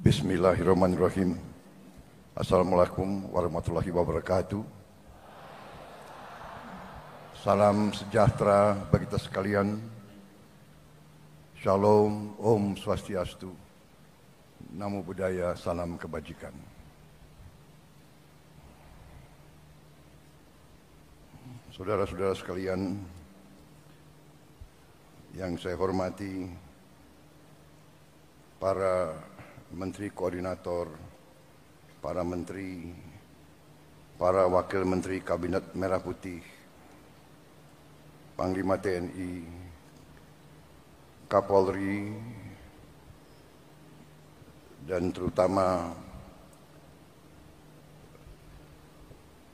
Bismillahirrahmanirrahim. Assalamualaikum warahmatullahi wabarakatuh. Salam sejahtera bagi kita sekalian. Shalom, Om Swastiastu. Namo Buddhaya, salam kebajikan. Saudara-saudara sekalian yang saya hormati, para menteri koordinator, para menteri, para wakil menteri Kabinet Merah Putih, Panglima TNI, Kapolri, dan terutama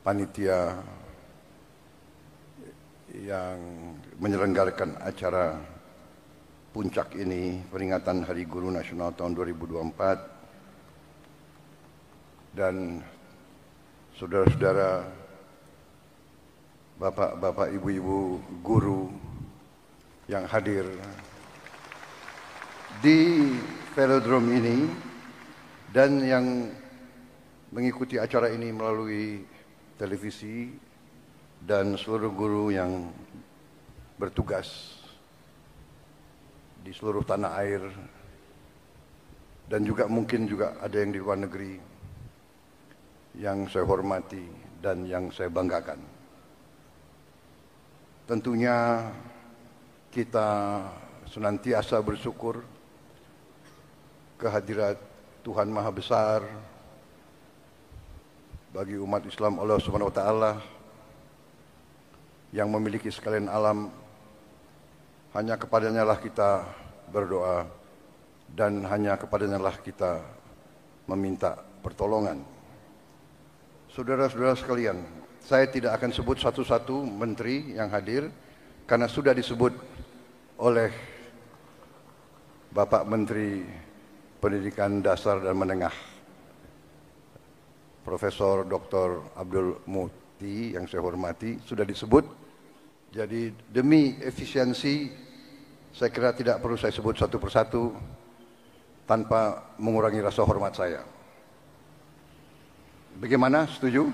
panitia yang menyelenggarakan acara puncak ini, peringatan Hari Guru Nasional tahun 2024, dan saudara-saudara, bapak-bapak, ibu-ibu guru yang hadir di velodrome ini dan yang mengikuti acara ini melalui televisi, dan seluruh guru yang bertugas di seluruh tanah air, dan juga mungkin juga ada yang di luar negeri yang saya hormati dan yang saya banggakan. Tentunya kita senantiasa bersyukur kehadirat Tuhan Maha Besar bagi umat Islam, Allah Subhanahu wa Ta'ala, yang memiliki sekalian alam. Hanya kepadanya lah kita berdoa dan hanya kepadanya lah kita meminta pertolongan. Saudara-saudara sekalian, saya tidak akan sebut satu-satu menteri yang hadir karena sudah disebut oleh Bapak Menteri Pendidikan Dasar dan Menengah, Profesor Dr. Abdul Muti, yang saya hormati, sudah disebut. Jadi demi efisiensi, saya kira tidak perlu saya sebut satu persatu tanpa mengurangi rasa hormat saya. Bagaimana? Setuju?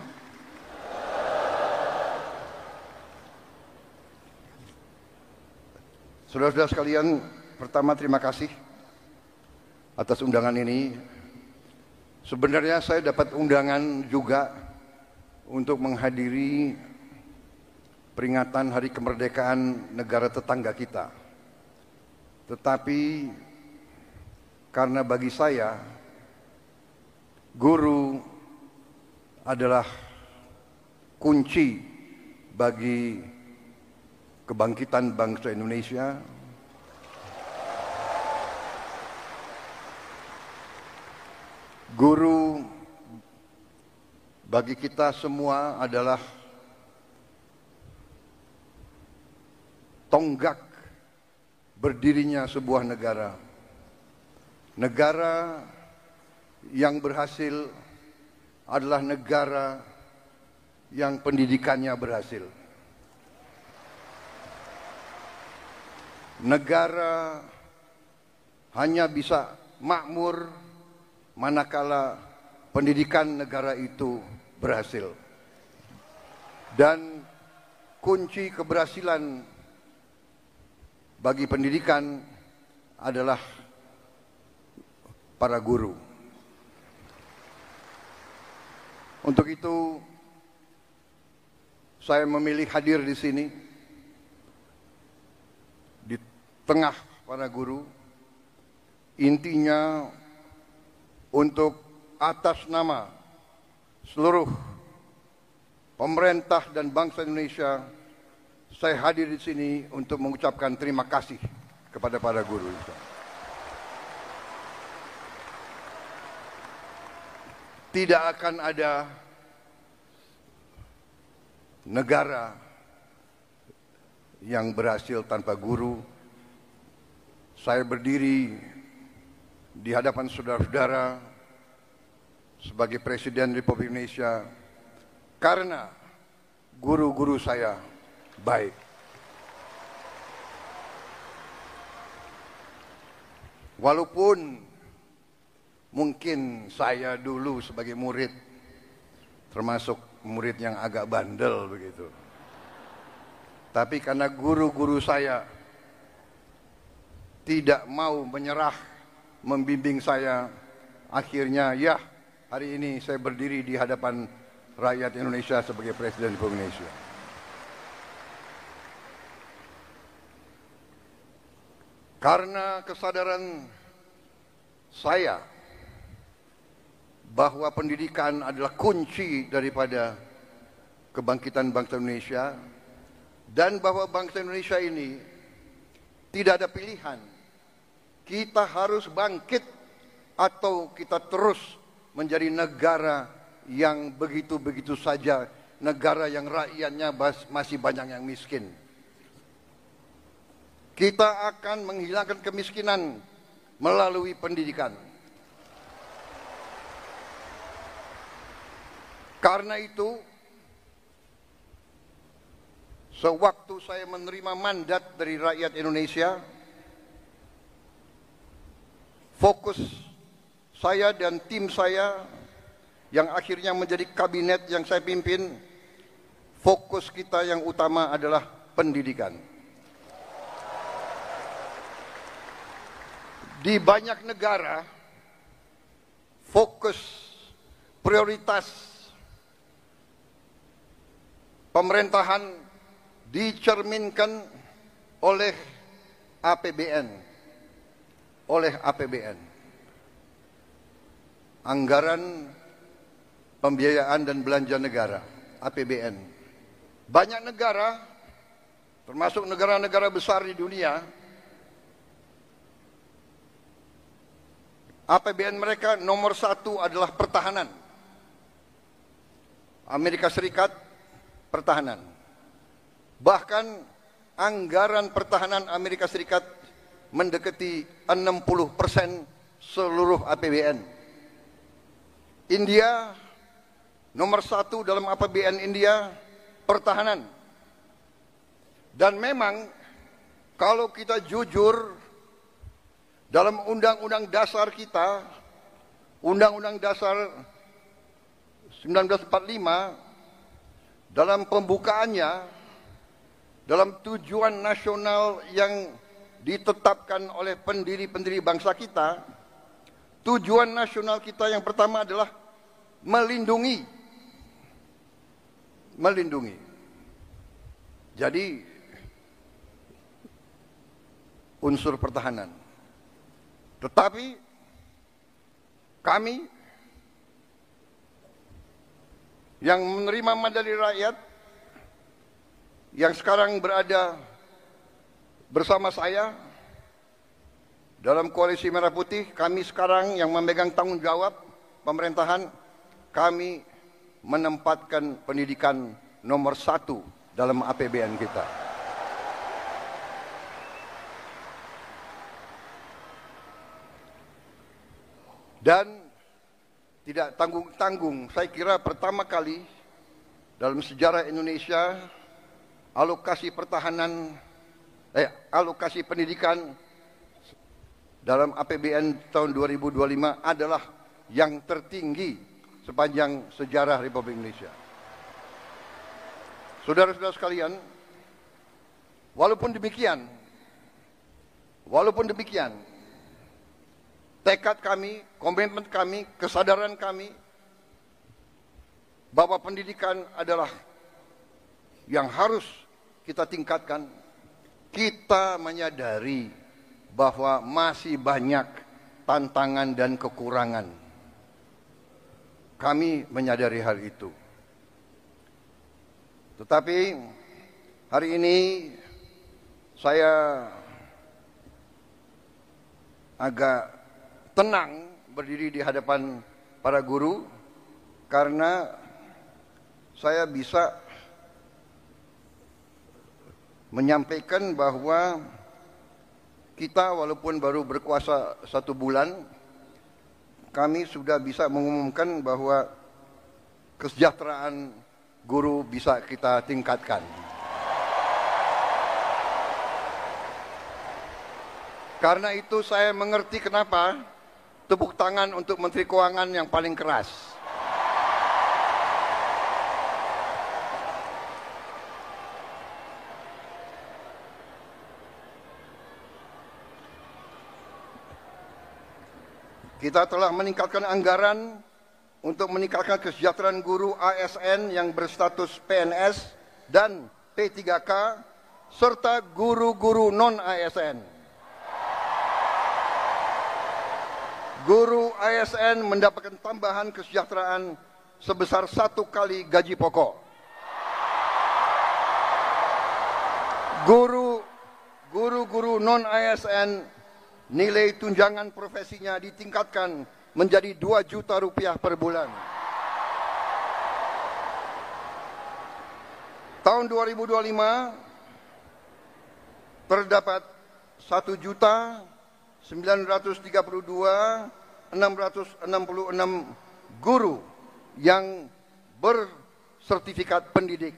Saudara-saudara sekalian, pertama terima kasih atas undangan ini. Sebenarnya saya dapat undangan juga untuk menghadiri peringatan Hari Kemerdekaan negara tetangga kita. Tetapi karena bagi saya guru adalah kunci bagi kebangkitan bangsa Indonesia, guru bagi kita semua adalah tonggak berdirinya sebuah negara. Negara yang berhasil adalah negara yang pendidikannya berhasil. Negara hanya bisa makmur manakala pendidikan negara itu berhasil. Dan kunci keberhasilan bagi pendidikan adalah para guru. Untuk itu saya memilih hadir di sini di tengah para guru, intinya untuk atas nama seluruh pemerintah dan bangsa Indonesia, saya hadir di sini untuk mengucapkan terima kasih kepada para guru. Tidak akan ada negara yang berhasil tanpa guru. Saya berdiri di hadapan saudara-saudara sebagai Presiden Republik Indonesia karena guru-guru saya baik. Walaupun mungkin mungkin saya dulu sebagai murid, termasuk murid yang agak bandel begitu. Tapi karena guru-guru saya tidak mau menyerah, membimbing saya, akhirnya ya hari ini saya berdiri di hadapan rakyat Indonesia sebagai Presiden Republik Indonesia. Karena kesadaran saya bahwa pendidikan adalah kunci daripada kebangkitan bangsa Indonesia, dan bahwa bangsa Indonesia ini tidak ada pilihan. Kita harus bangkit atau kita terus menjadi negara yang begitu-begitu saja, negara yang rakyatnya masih banyak yang miskin. Kita akan menghilangkan kemiskinan melalui pendidikan. Karena itu, sewaktu saya menerima mandat dari rakyat Indonesia, fokus saya dan tim saya yang akhirnya menjadi kabinet yang saya pimpin, fokus kita yang utama adalah pendidikan. Di banyak negara, fokus prioritas pemerintahan dicerminkan oleh APBN, anggaran pembiayaan dan belanja negara, APBN. Banyak negara, termasuk negara-negara besar di dunia, APBN mereka nomor 1 adalah pertahanan. Amerika Serikat, pertahanan. Bahkan anggaran pertahanan Amerika Serikat mendekati 60% seluruh APBN. India, nomor 1 dalam APBN India, pertahanan. Dan memang kalau kita jujur, dalam undang-undang dasar kita, Undang-Undang Dasar 1945, dalam pembukaannya, dalam tujuan nasional yang ditetapkan oleh pendiri-pendiri bangsa kita, tujuan nasional kita yang pertama adalah melindungi. Jadi, unsur pertahanan. Tetapi kami yang menerima mandat dari rakyat, yang sekarang berada bersama saya dalam koalisi Merah Putih, kami sekarang yang memegang tanggung jawab pemerintahan, kami menempatkan pendidikan nomor 1 dalam APBN kita. Dan tidak tanggung-tanggung, saya kira pertama kali dalam sejarah Indonesia alokasi pendidikan dalam APBN tahun 2025 adalah yang tertinggi sepanjang sejarah Republik Indonesia. Saudara-saudara sekalian, walaupun demikian, tekad kami, komitmen kami, kesadaran kami bahwa pendidikan adalah yang harus kita tingkatkan. Kita menyadari bahwa masih banyak tantangan dan kekurangan. Kami menyadari hal itu. Tetapi hari ini saya agak tenang berdiri di hadapan para guru karena saya bisa menyampaikan bahwa kita walaupun baru berkuasa 1 bulan, kami sudah bisa mengumumkan bahwa kesejahteraan guru bisa kita tingkatkan. Karena itu saya mengerti kenapa Tepuk tangan untuk Menteri Keuangan yang paling keras. Kita telah meningkatkan anggaran untuk meningkatkan kesejahteraan guru ASN yang berstatus PNS dan P3K serta guru-guru non-ASN. Guru ASN mendapatkan tambahan kesejahteraan sebesar 1 kali gaji pokok. Guru-guru non-ASN nilai tunjangan profesinya ditingkatkan menjadi 2 juta rupiah per bulan. Tahun 2025 terdapat 1.932.666 guru yang bersertifikat pendidik,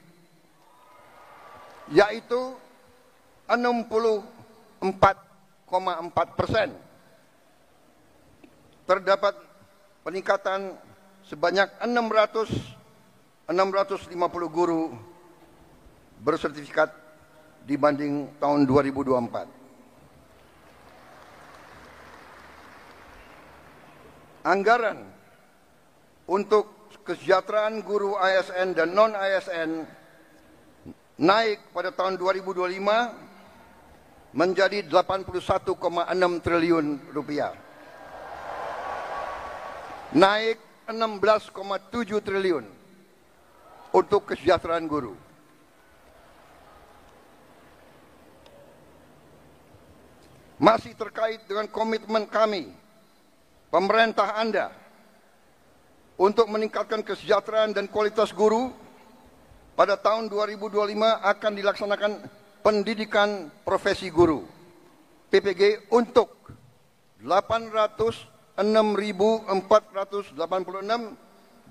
yaitu 64,4%. Terdapat peningkatan sebanyak 650 guru bersertifikat dibanding tahun 2024. Anggaran untuk kesejahteraan guru ASN dan non-ASN naik pada tahun 2025 menjadi 81,6 triliun rupiah. Naik 16,7 triliun untuk kesejahteraan guru. Masih terkait dengan komitmen kami, pemerintah Anda, untuk meningkatkan kesejahteraan dan kualitas guru, pada tahun 2025 akan dilaksanakan pendidikan profesi guru PPG untuk 806.486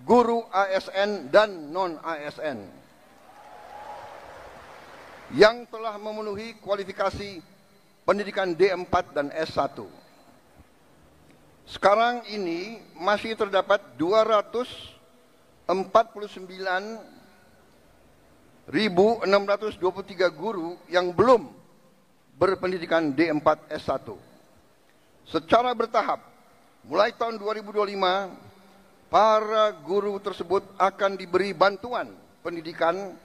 guru ASN dan non-ASN yang telah memenuhi kualifikasi pendidikan D4 dan S1. Sekarang ini masih terdapat 249.623 guru yang belum berpendidikan D4 S1. Secara bertahap, mulai tahun 2025, para guru tersebut akan diberi bantuan pendidikan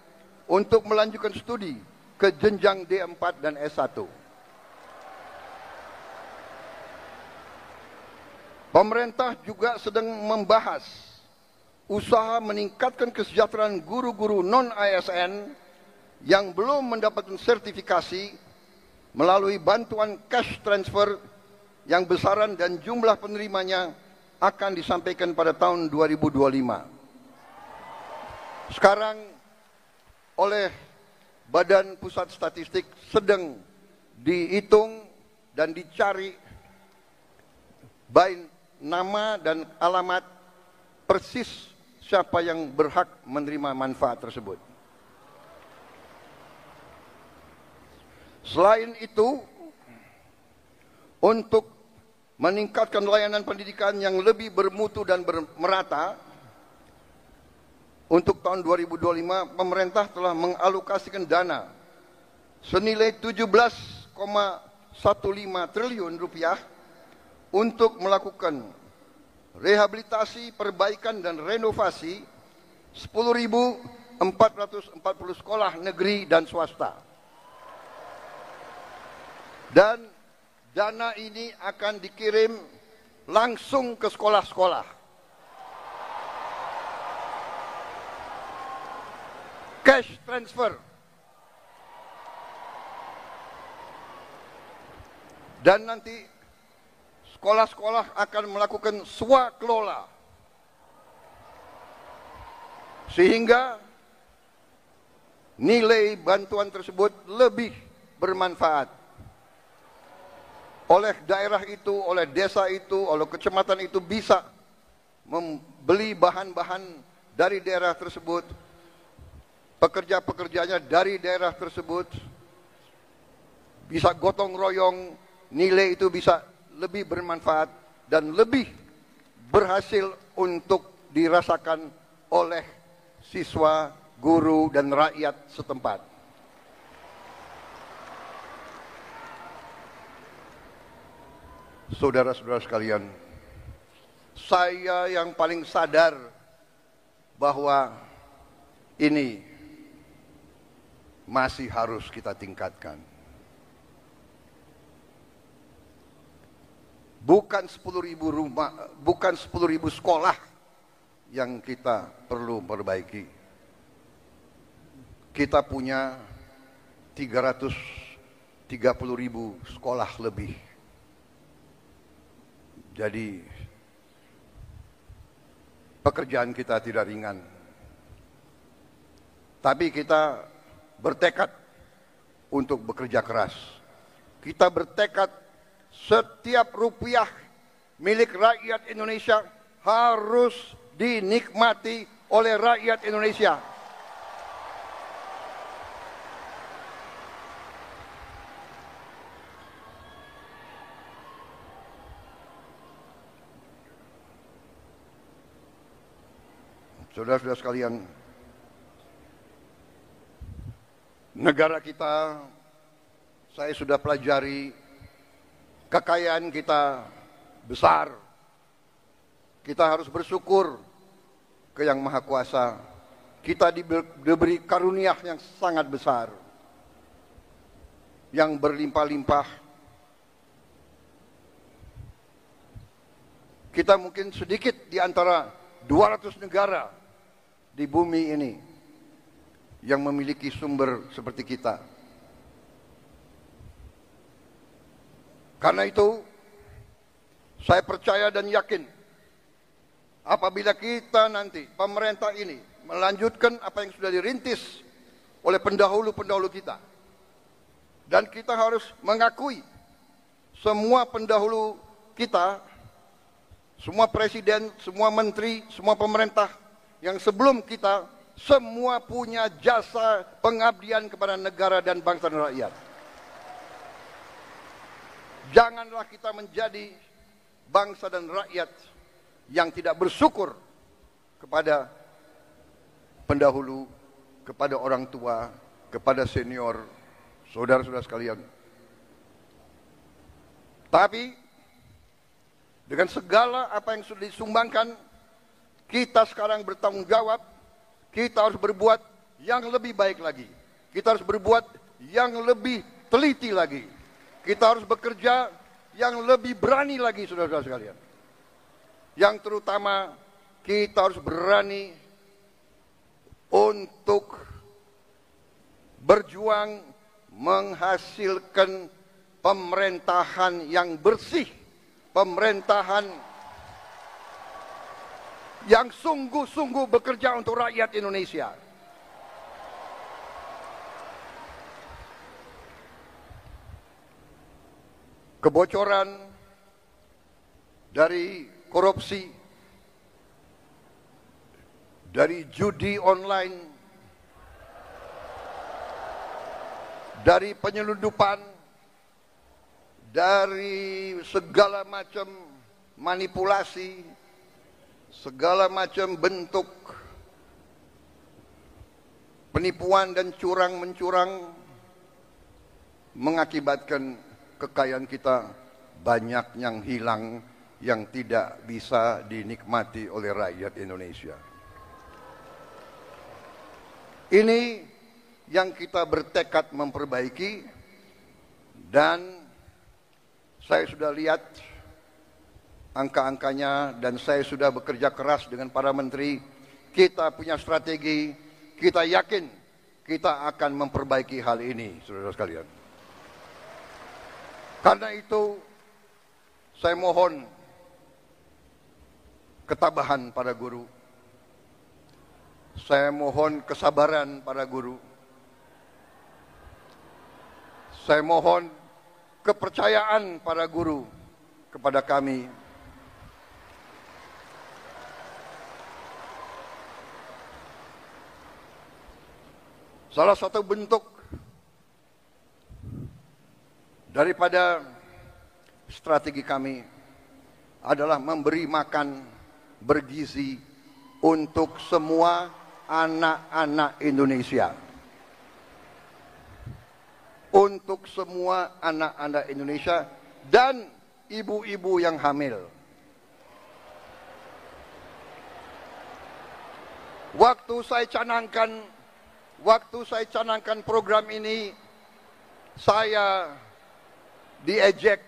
untuk melanjutkan studi ke jenjang D4 dan S1. Pemerintah juga sedang membahas usaha meningkatkan kesejahteraan guru-guru non-ASN yang belum mendapatkan sertifikasi melalui bantuan cash transfer yang besaran dan jumlah penerimanya akan disampaikan pada tahun 2025. Sekarang oleh Badan Pusat Statistik sedang dihitung dan dicari baik nama dan alamat persis siapa yang berhak menerima manfaat tersebut. Selain itu, untuk meningkatkan layanan pendidikan yang lebih bermutu dan merata, untuk tahun 2025 pemerintah telah mengalokasikan dana senilai 17,15 triliun rupiah untuk melakukan rehabilitasi, perbaikan dan renovasi 10.440 sekolah negeri dan swasta. Dan dana ini akan dikirim langsung ke sekolah-sekolah. Cash transfer. Dan nanti sekolah-sekolah akan melakukan swakelola sehingga nilai bantuan tersebut lebih bermanfaat oleh daerah itu, oleh desa itu, oleh kecamatan itu, bisa membeli bahan-bahan dari daerah tersebut, pekerja-pekerjanya dari daerah tersebut, bisa gotong royong, nilai itu bisa lebih bermanfaat dan lebih berhasil untuk dirasakan oleh siswa, guru, dan rakyat setempat. Saudara-saudara sekalian, saya yang paling sadar bahwa ini masih harus kita tingkatkan. Bukan 10.000 rumah, bukan 10.000 sekolah yang kita perlu perbaiki. Kita punya 330.000 sekolah lebih. Jadi pekerjaan kita tidak ringan. Tapi kita bertekad untuk bekerja keras. Kita bertekad setiap rupiah milik rakyat Indonesia harus dinikmati oleh rakyat Indonesia. Saudara-saudara sekalian, negara kita, saya sudah pelajari, kekayaan kita besar. Kita harus bersyukur ke Yang Maha Kuasa. Kita diberi karunia yang sangat besar, yang berlimpah-limpah. Kita mungkin sedikit di antara 200 negara di bumi ini yang memiliki sumber seperti kita. Karena itu, saya percaya dan yakin apabila kita nanti, pemerintah ini melanjutkan apa yang sudah dirintis oleh pendahulu-pendahulu kita, dan kita harus mengakui semua pendahulu kita, semua presiden, semua menteri, semua pemerintah yang sebelum kita, semua punya jasa pengabdian kepada negara dan bangsa dan rakyat. Janganlah kita menjadi bangsa dan rakyat yang tidak bersyukur kepada pendahulu, kepada orang tua, kepada senior, saudara-saudara sekalian. Tapi dengan segala apa yang sudah disumbangkan, kita sekarang bertanggung jawab. Kita harus berbuat yang lebih baik lagi. Kita harus berbuat yang lebih teliti lagi. Kita harus bekerja yang lebih berani lagi, saudara-saudara sekalian. Yang terutama, kita harus berani untuk berjuang menghasilkan pemerintahan yang bersih, pemerintahan yang sungguh-sungguh bekerja untuk rakyat Indonesia. Kebocoran dari korupsi, dari judi online, dari penyelundupan, dari segala macam manipulasi, segala macam bentuk penipuan dan curang-mencurang mengakibatkan kekayaan kita banyak yang hilang, yang tidak bisa dinikmati oleh rakyat Indonesia. Ini yang kita bertekad memperbaiki, dan saya sudah lihat angka-angkanya, dan saya sudah bekerja keras dengan para menteri. Kita punya strategi, kita yakin kita akan memperbaiki hal ini, saudara sekalian. Karena itu, saya mohon ketabahan para guru. Saya mohon kesabaran para guru. Saya mohon kepercayaan para guru kepada kami. Salah satu bentuk daripada strategi kami adalah memberi makan bergizi untuk semua anak-anak Indonesia. Untuk semua anak-anak Indonesia dan ibu-ibu yang hamil. Waktu saya canangkan program ini, saya diejek,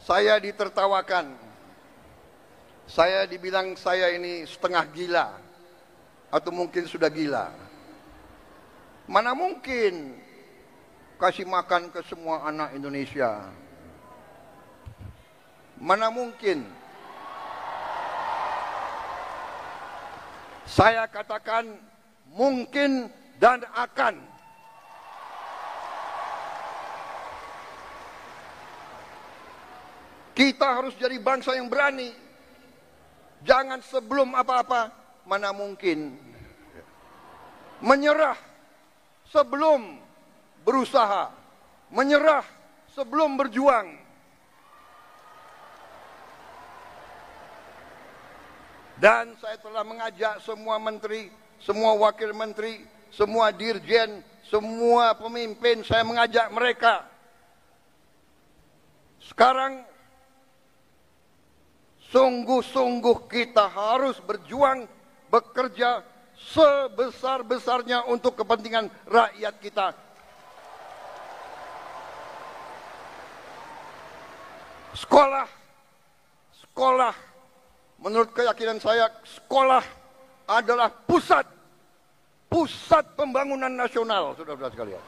saya ditertawakan, saya dibilang saya ini setengah gila, atau mungkin sudah gila. Mana mungkin kasih makan ke semua anak Indonesia? Mana mungkin? Saya katakan mungkin dan akan. Kita harus jadi bangsa yang berani. Jangan sebelum apa-apa, mana mungkin. Menyerah sebelum berusaha. Menyerah sebelum berjuang. Dan saya telah mengajak semua menteri, semua wakil menteri, semua dirjen, semua pemimpin, saya mengajak mereka. Sekarang sungguh-sungguh kita harus berjuang, bekerja sebesar-besarnya untuk kepentingan rakyat kita. Sekolah, menurut keyakinan saya, sekolah adalah pusat pembangunan nasional, saudara-saudara sekalian.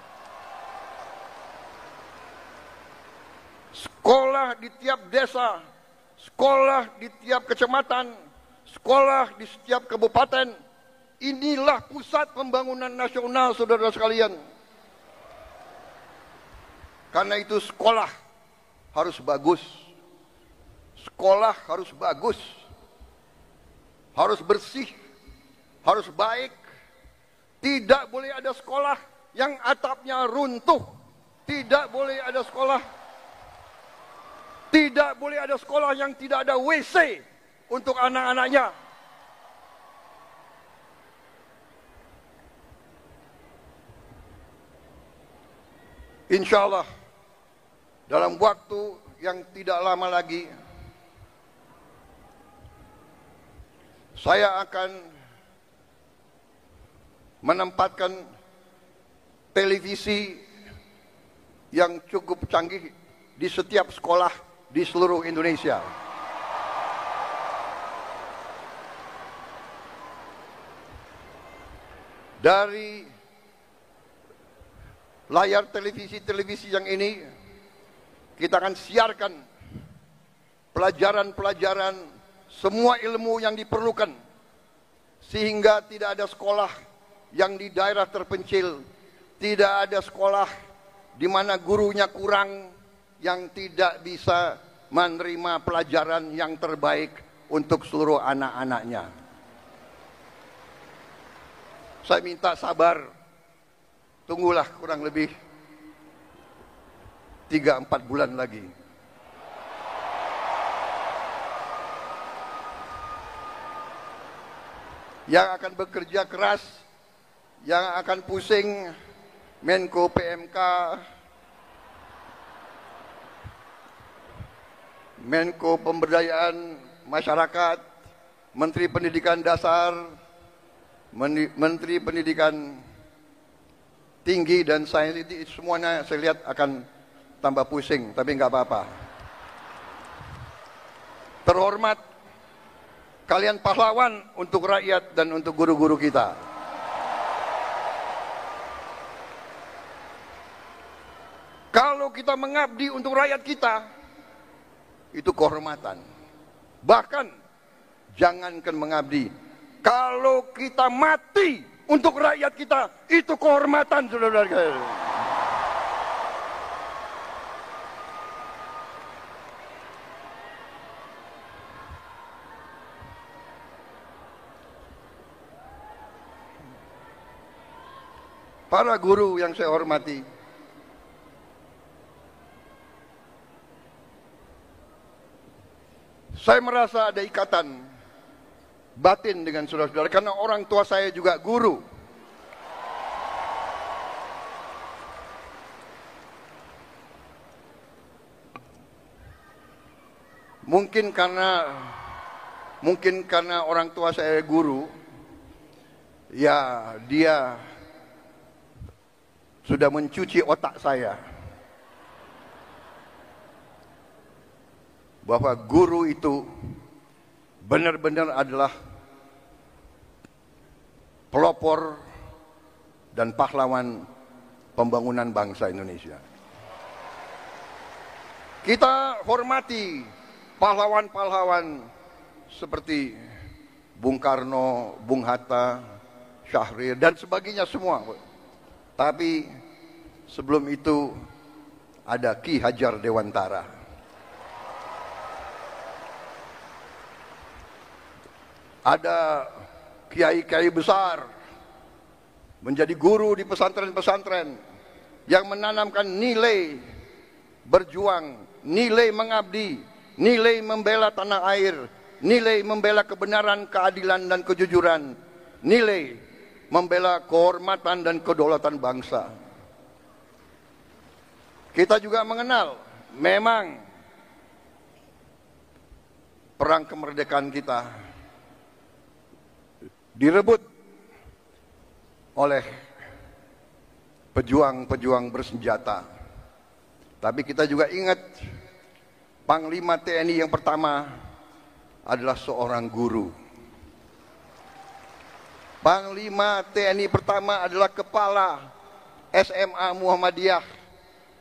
Sekolah di tiap desa, sekolah di tiap kecamatan, sekolah di setiap kabupaten, inilah pusat pembangunan nasional, saudara-saudara sekalian. Karena itu sekolah harus bagus, sekolah harus bagus, harus bersih, harus baik. Tidak boleh ada sekolah yang atapnya runtuh. Tidak boleh ada sekolah yang tidak ada WC untuk anak-anaknya. Insya Allah dalam waktu yang tidak lama lagi saya akan menempatkan televisi yang cukup canggih di setiap sekolah di seluruh Indonesia. Dari layar televisi yang ini kita akan siarkan pelajaran-pelajaran, semua ilmu yang diperlukan, sehingga tidak ada sekolah yang di daerah terpencil, tidak ada sekolah di mana gurunya kurang, yang tidak bisa menerima pelajaran yang terbaik untuk seluruh anak-anaknya. Saya minta sabar, tunggulah kurang lebih 3-4 bulan lagi. Yang akan bekerja keras, yang akan pusing Menko PMK, Menko Pemberdayaan Masyarakat, Menteri Pendidikan Dasar, Menteri Pendidikan Tinggi dan Sains, itu semuanya saya lihat akan tambah pusing, tapi nggak apa-apa. Terhormat, kalian pahlawan untuk rakyat dan untuk guru-guru kita. Kalau kita mengabdi untuk rakyat kita, itu kehormatan. Bahkan jangankan mengabdi, kalau kita mati untuk rakyat kita, itu kehormatan, saudara-saudara. Para guru yang saya hormati, Saya merasa ada ikatan batin dengan saudara-saudara karena orang tua saya juga guru. Mungkin karena orang tua saya guru, ya dia sudah mencuci otak saya bahwa guru itu benar-benar adalah pelopor dan pahlawan pembangunan bangsa Indonesia. Kita hormati pahlawan-pahlawan seperti Bung Karno, Bung Hatta, Syahrir, dan sebagainya semua. Tapi sebelum itu ada Ki Hajar Dewantara. Ada kiai-kiai besar menjadi guru di pesantren-pesantren yang menanamkan nilai berjuang, nilai mengabdi, nilai membela tanah air, nilai membela kebenaran, keadilan, dan kejujuran, nilai membela kehormatan dan kedaulatan bangsa. Kita juga mengenal memang perang kemerdekaan kita direbut oleh pejuang-pejuang bersenjata. Tapi kita juga ingat Panglima TNI yang pertama adalah seorang guru. Panglima TNI pertama adalah kepala SMA Muhammadiyah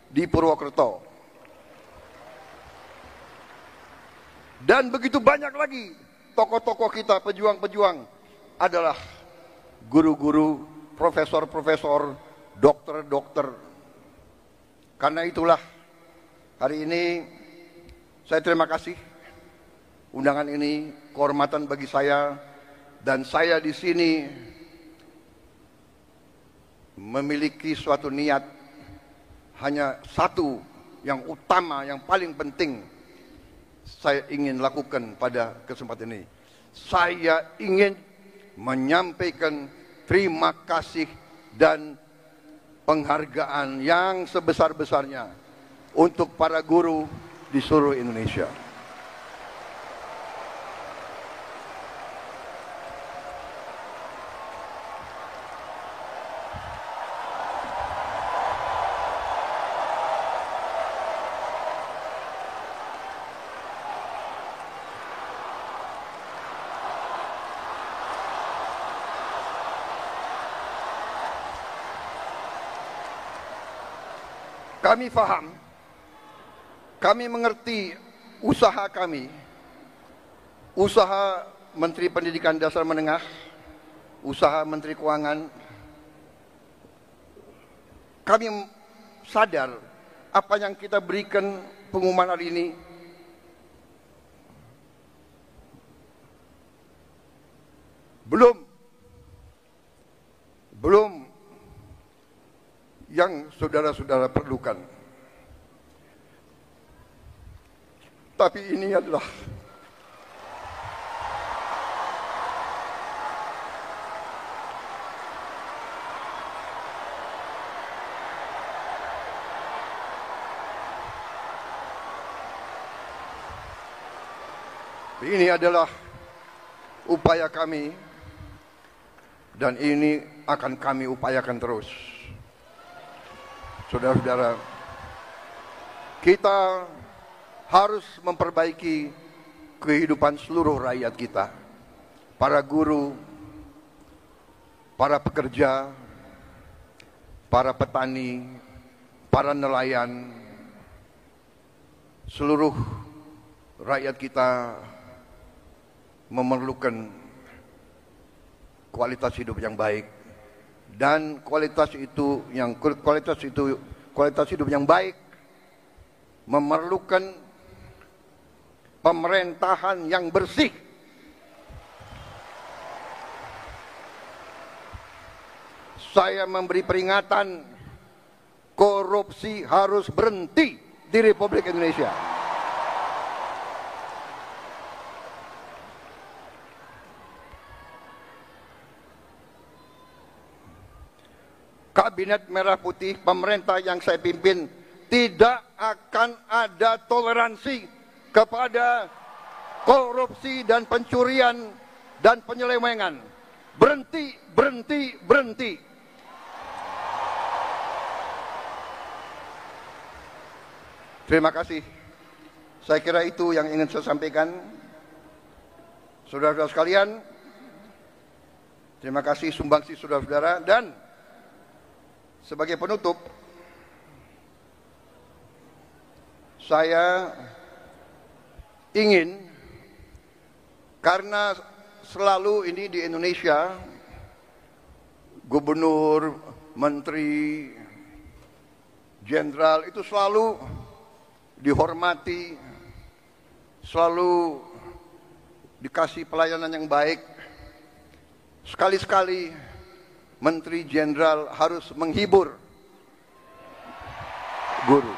di Purwokerto. Dan begitu banyak lagi tokoh-tokoh kita, pejuang-pejuang adalah guru-guru, profesor-profesor, dokter-dokter. Karena itulah hari ini saya terima kasih undangan ini, kehormatan bagi saya, dan saya di sini memiliki suatu niat hanya satu yang utama, yang paling penting saya ingin lakukan pada kesempatan ini. Saya ingin menyampaikan terima kasih dan penghargaan yang sebesar-besarnya untuk para guru di seluruh Indonesia. Kami faham, kami mengerti usaha kami, usaha Menteri Pendidikan Dasar Menengah, usaha Menteri Keuangan. Kami sadar apa yang kita berikan pengumuman hari ini belum yang saudara-saudara perlukan. Tapi ini adalah upaya kami, dan ini akan kami upayakan terus. Saudara-saudara, kita harus memperbaiki kehidupan seluruh rakyat kita. Para guru, para pekerja, para petani, para nelayan, seluruh rakyat kita memerlukan kualitas hidup yang baik. Dan kualitas hidup yang baik memerlukan pemerintahan yang bersih. Saya memberi peringatan, korupsi harus berhenti di Republik Indonesia. Kabinet Merah Putih, pemerintah yang saya pimpin, tidak akan ada toleransi kepada korupsi dan pencurian dan penyelewengan. Berhenti, berhenti, berhenti. Terima kasih. Saya kira itu yang ingin saya sampaikan. Saudara-saudara sekalian, terima kasih sumbangsi saudara-saudara, dan sebagai penutup, saya ingin, karena selalu ini di Indonesia, gubernur, menteri, jenderal itu selalu dihormati, selalu dikasih pelayanan yang baik. Sekali-sekali menteri jenderal harus menghibur guru.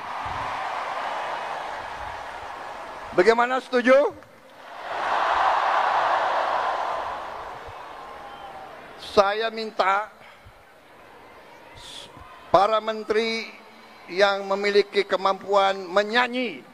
Bagaimana, setuju? Saya minta para menteri yang memiliki kemampuan menyanyi